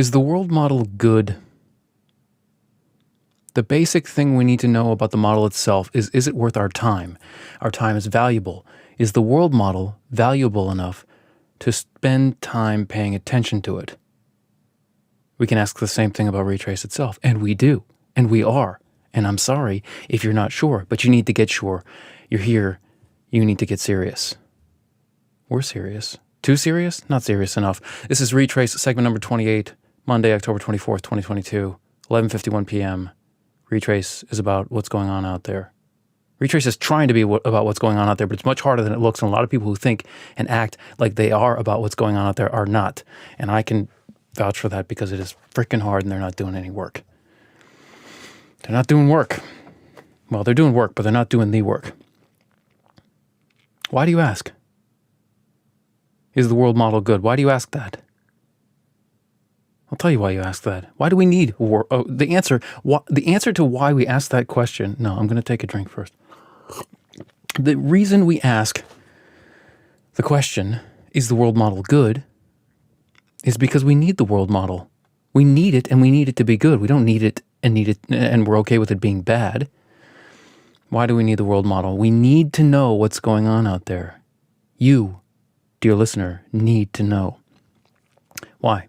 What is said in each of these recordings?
Is the world model good? The basic thing we need to know about the model itself is it worth our time? Our time is valuable. Is the world model valuable enough to spend time paying attention to it? We can ask the same thing about Re28 itself, and we do, and we are. And I'm sorry if you're not sure, but you need to get sure. You're here. You need to get serious. We're serious. Too serious? Not serious enough. This is Re28 segment number 28, Monday, October 24th, 2022, 11:51 p.m. Re28 is about what's going on out there. Re28 is trying to be about what's going on out there, but it's much harder than it looks. And a lot of people who think and act like they are about what's going on out there are not. And I can vouch for that because it is freaking hard and they're not doing any work. They're not doing work. Well, they're doing work, but they're not doing the work. Why do you ask? Is the world model good? Why do you ask that? I'll tell you why you ask that. Why do we need the answer to why we ask that question? No, I'm going to take a drink first. The reason we ask the question, is the world model good, is because we need the world model. We need it, and we need it to be good. We don't need it and we're okay with it being bad. Why do we need the world model? We need to know what's going on out there. You, dear listener, need to know. Why?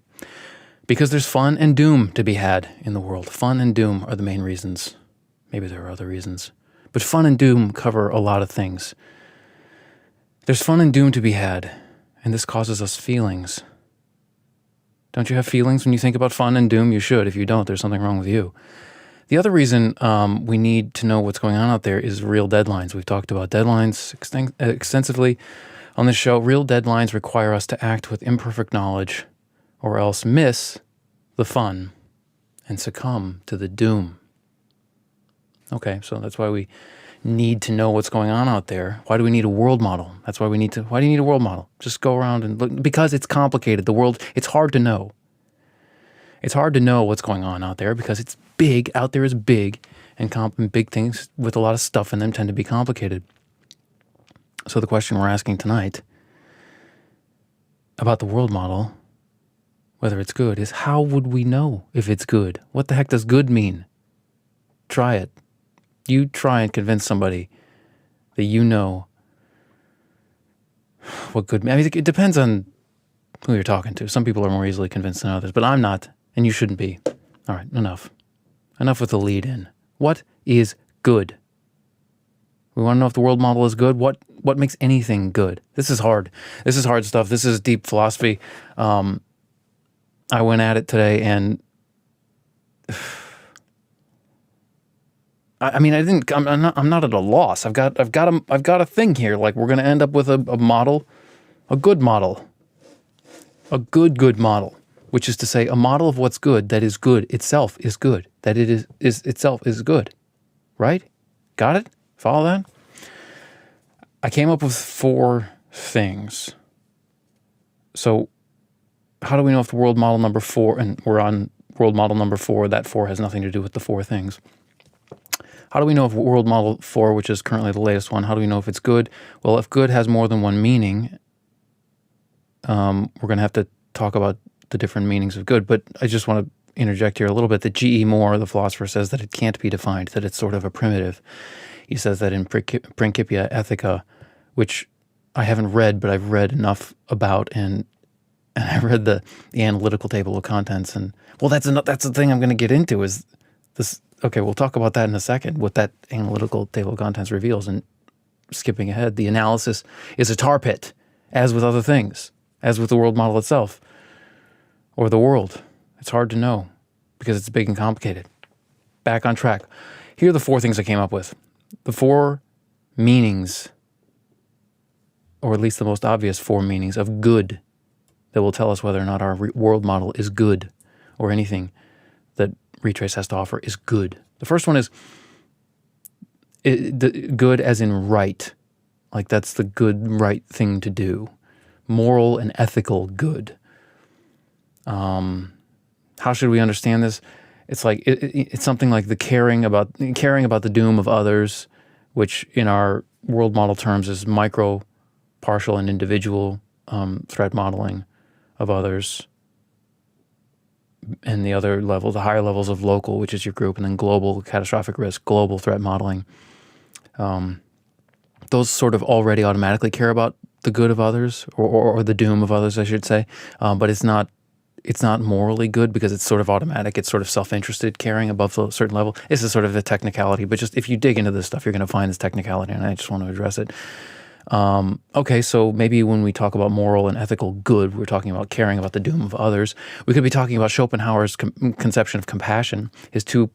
Because there's fun and doom to be had in the world. Fun and doom are the main reasons. Maybe there are other reasons. But fun and doom cover a lot of things. There's fun and doom to be had, and this causes us feelings. Don't you have feelings when you think about fun and doom? You should. If you don't, there's something wrong with you. The other reason we need to know what's going on out there is real deadlines. We've talked about deadlines extensively on this show. Real deadlines require us to act with imperfect knowledge or else miss the fun and succumb to the doom. Okay, so that's why we need to know what's going on out there. Why do we need a world model? That's why why do you need a world model? Just go around and look, because it's complicated. The world, it's hard to know. It's hard to know what's going on out there because it's big. Out there is big, and big things with a lot of stuff in them tend to be complicated. So the question we're asking tonight about the world model, whether it's good, is how would we know if it's good? What the heck does good mean? Try it. You try and convince somebody that you know what good means. I mean, it depends on who you're talking to. Some people are more easily convinced than others, but I'm not, and you shouldn't be. All right, enough. Enough with the lead in. What is good? We want to know if the world model is good. What makes anything good? This is hard. This is hard stuff. This is deep philosophy. I went at it today, and I mean, I'm not at a loss. I've got a thing here. Like, we're going to end up with a model, a good model, a good model, which is to say, a model of what's good that is good itself is good. That it is itself is good, right? Got it? Follow that? I came up with 4 things. So, how do we know if the world model number 4, and we're on world model number 4, that 4 has nothing to do with the 4 things. How do we know if world model 4, which is currently the latest one, how do we know if it's good? Well, if good has more than one meaning, we're going to have to talk about the different meanings of good. But I just want to interject here a little bit that G.E. Moore, the philosopher, says that it can't be defined, that it's sort of a primitive. He says that in Principia Ethica, which I haven't read, but I've read enough about, and I read the analytical table of contents, and well, that's the thing I'm going to get into is this. Okay, we'll talk about that in a second, what that analytical table of contents reveals. And skipping ahead, the analysis is a tar pit, as with other things, as with the world model itself, or the world. It's hard to know because it's big and complicated. Back on track. Here are the 4 things I came up with. The 4 meanings, or at least the most obvious 4 meanings of good that will tell us whether or not our world model is good, or anything that Re28 has to offer is good. The first one is the good as in right. Like, that's the good, right thing to do. Moral and ethical good. How should we understand this? It's like it's something like the caring about the doom of others, which in our world model terms is micro, partial, and individual threat modeling of others. and the other level, the higher levels of local, which is your group, and then global, catastrophic risk, global threat modeling. Those sort of already automatically care about the good of others, or the doom of others, I should say. But it's not morally good because it's sort of automatic. It's sort of self-interested caring above a certain level. This is sort of a technicality, but just if you dig into this stuff, you're going to find this technicality, and I just want to address it. Okay, so maybe when we talk about moral and ethical good, we're talking about caring about the doom of others. We could be talking about Schopenhauer's conception of compassion, his two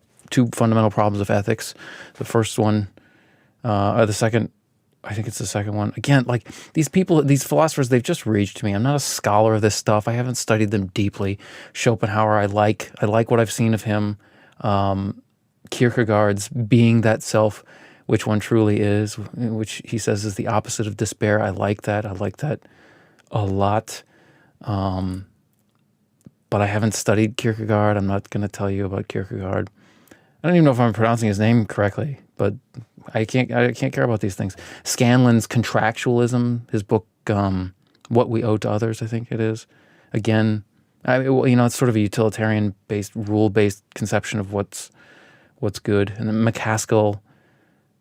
fundamental problems of ethics. The first one, or the second, I think it's the second one. Again, like these people, these philosophers, they've just reached me. I'm not a scholar of this stuff. I haven't studied them deeply. Schopenhauer, I like what I've seen of him. Kierkegaard's Being That Self, which one truly is, which he says is the opposite of despair. I like that. I like that a lot. But I haven't studied Kierkegaard. I'm not going to tell you about Kierkegaard. I don't even know if I'm pronouncing his name correctly, but I can't care about these things. Scanlon's Contractualism, his book, What We Owe to Others, I think it is. Again, it's sort of a utilitarian-based, rule-based conception of what's good. And then McCaskill,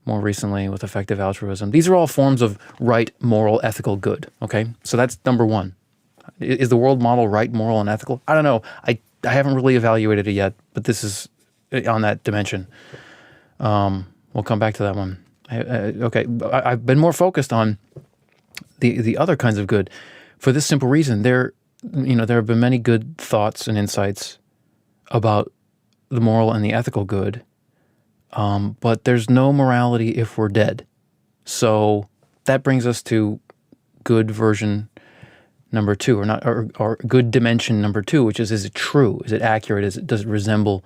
more recently, with effective altruism. These are all forms of right, moral, ethical good, okay? So that's number one. Is the world model right, moral, and ethical? I don't know. I haven't really evaluated it yet, but this is on that dimension. We'll come back to that one. I've been more focused on the other kinds of good for this simple reason. There have been many good thoughts and insights about the moral and the ethical good, but there's no morality if we're dead. So that brings us to good version number two, or good dimension number two, which is it true? Is it accurate? Does it resemble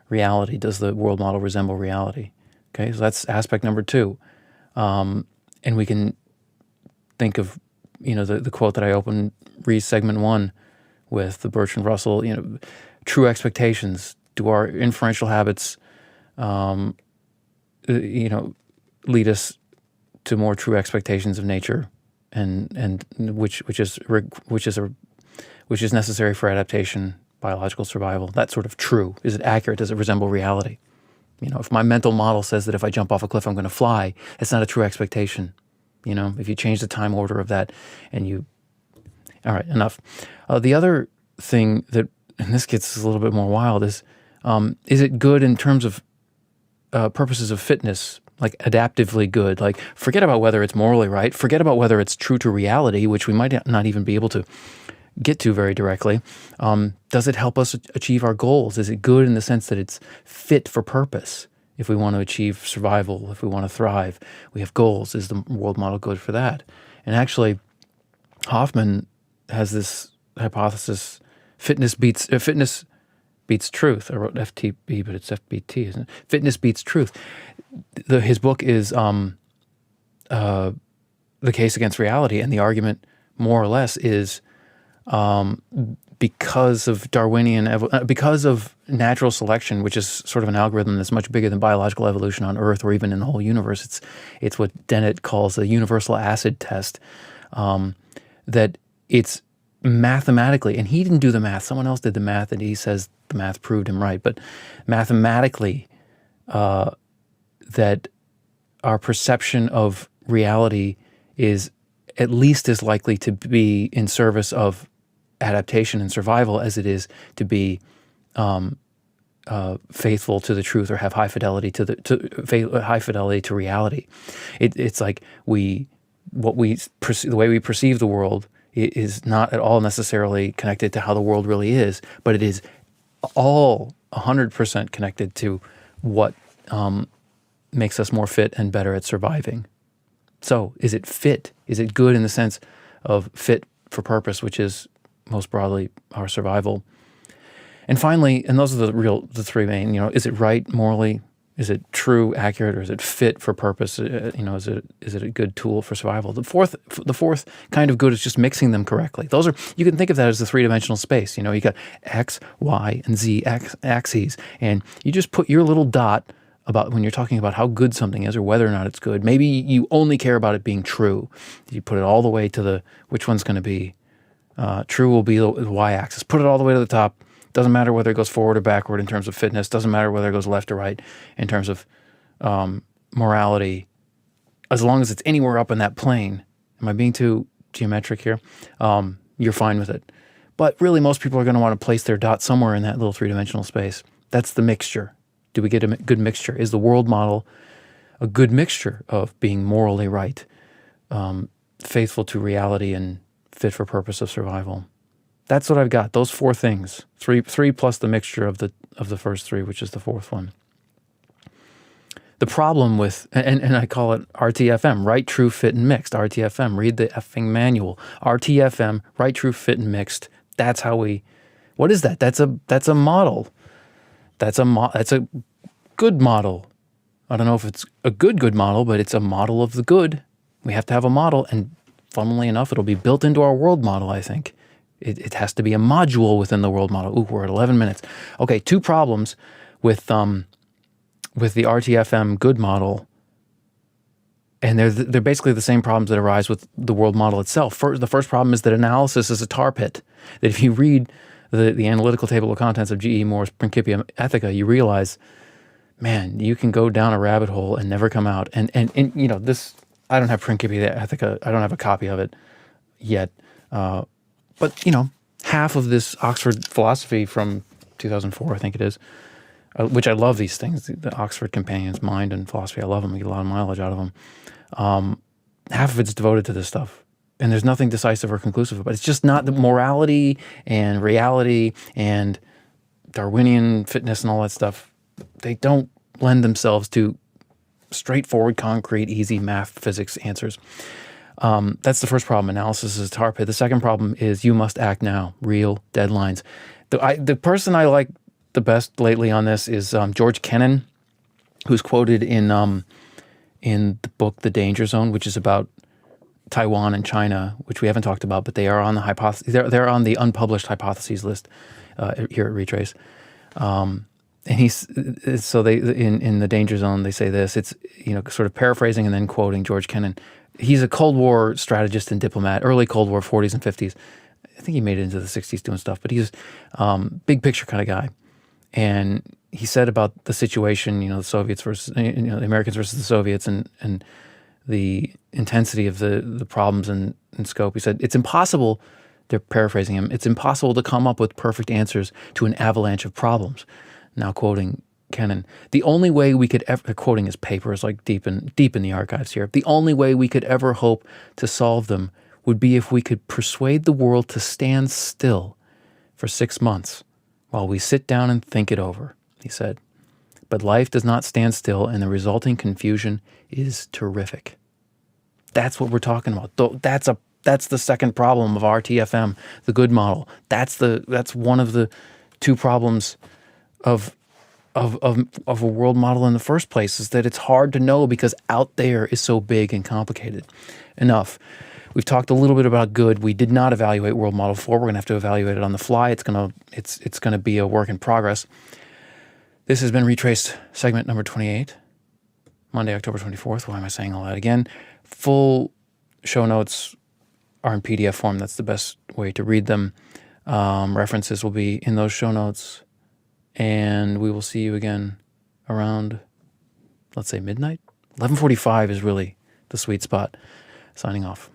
reality? Does the world model resemble reality? Okay, so that's aspect number two. And we can think of, the quote that I opened Re's segment one with, the Bertrand Russell, true expectations. Do our inferential habits, lead us to more true expectations of nature, and which is necessary for adaptation, biological survival? That's sort of true. Is it accurate? Does it resemble reality? If my mental model says that if I jump off a cliff I'm going to fly, it's not a true expectation. If you change the time order of that, all right, enough. The other thing that, and this gets a little bit more wild, is it good in terms of purposes of fitness, like adaptively good? Like, forget about whether it's morally right, forget about whether it's true to reality, which we might not even be able to get to very directly. Does it help us achieve our goals? Is it good in the sense that it's fit for purpose? If we want to achieve survival, if we want to thrive, we have goals. Is the world model good for that? And actually, Hoffman has this hypothesis: fitness beats truth. I wrote FTB, but it's FBT, isn't it? Fitness beats truth. His book is The Case Against Reality, and the argument, more or less, is because of because of natural selection, which is sort of an algorithm that's much bigger than biological evolution on Earth or even in the whole universe. It's what Dennett calls the universal acid test. That it's mathematically, and he didn't do the math, someone else did the math, and he says the math proved him right, but mathematically, that our perception of reality is at least as likely to be in service of adaptation and survival as it is to be faithful to the truth or have high fidelity to reality. It's like the way we perceive the world is not at all necessarily connected to how the world really is, but it is all 100% connected to what makes us more fit and better at surviving. So, is it fit? Is it good in the sense of fit for purpose, which is most broadly our survival? And finally, and those are the three main, is it right morally? Is it true, accurate, or is it fit for purpose? Is it a good tool for survival? The fourth kind of good is just mixing them correctly. You can think of that as the three-dimensional space. You got X, Y, and Z axes, and you just put your little dot about when you're talking about how good something is or whether or not it's good. Maybe you only care about it being true. You put it all the way to which one's going to be true will be the Y-axis. Put it all the way to the top. Doesn't matter whether it goes forward or backward in terms of fitness. Doesn't matter whether it goes left or right in terms of morality. As long as it's anywhere up in that plane. Am I being too geometric here? You're fine with it. But really, most people are going to want to place their dot somewhere in that little three-dimensional space. That's the mixture. Do we get a good mixture? Is the world model a good mixture of being morally right, faithful to reality, and fit for purpose of survival? That's what I've got. Those four things. Three plus the mixture of the first three, which is the fourth one. The problem with, and I call it RTFM, right, true, fit, and mixed. RTFM, read the effing manual. RTFM, right, true, fit, and mixed. That's how we, what is that? That's a model. That's a good model. I don't know if it's a good model, but it's a model of the good. We have to have a model, and funnily enough, it'll be built into our world model, I think. It has to be a module within the world model. Ooh, we're at 11 minutes. Okay, two problems with the RTFM good model, and they're basically the same problems that arise with the world model itself. The first problem is that analysis is a tar pit. That if you read the analytical table of contents of G.E. Moore's Principia Ethica, you realize, man, you can go down a rabbit hole and never come out. And you know, this, I don't have Principia Ethica. I don't have a copy of it yet. But, you know, half of this Oxford philosophy from 2004, I think it is, which I love these things, the Oxford Companions, Mind and Philosophy. I love them. I get a lot of mileage out of them. Half of it's devoted to this stuff. And there's nothing decisive or conclusive, but it's just not the morality and reality and Darwinian fitness and all that stuff. They don't lend themselves to straightforward, concrete, easy math, physics answers. That's the first problem. Analysis is a tar pit. The second problem is you must act now. Real deadlines. The person I like the best lately on this is George Kennan, who's quoted in the book The Danger Zone, which is about Taiwan and China, which we haven't talked about, but they are on the hypothesis. They're on the unpublished hypotheses list here at Retrace. And they in The Danger Zone, they say this. It's, you know, sort of paraphrasing and then quoting George Kennan. He's a Cold War strategist and diplomat, early Cold War, 40s and 50s. I think he made it into the 60s doing stuff, but he's big picture kind of guy. And he said about the situation, you know, the Soviets versus, you know, the Americans versus the Soviets, and the intensity of the problems and scope. He said, it's impossible, they're paraphrasing him, it's impossible to come up with perfect answers to an avalanche of problems. Now quoting Kennan, the only way we could ever, quoting his papers like deep in the archives here, the only way we could ever hope to solve them would be if we could persuade the world to stand still for 6 months while we sit down and think it over, he said. But life does not stand still, and the resulting confusion is terrific. That's what we're talking about. That's the second problem of RTFM, the good model. That's one of the two problems of a world model in the first place, is that it's hard to know because out there is so big and complicated. Enough. We've talked a little bit about good. We did not evaluate world model 4. We're going to have to evaluate it on the fly. It's going to be a work in progress. This has been Retraced segment number 28, Monday, October 24th. Why am I saying all that again? Full show notes are in PDF form. That's the best way to read them. References will be in those show notes. And we will see you again around, let's say, midnight. 11:45 is really the sweet spot. Signing off.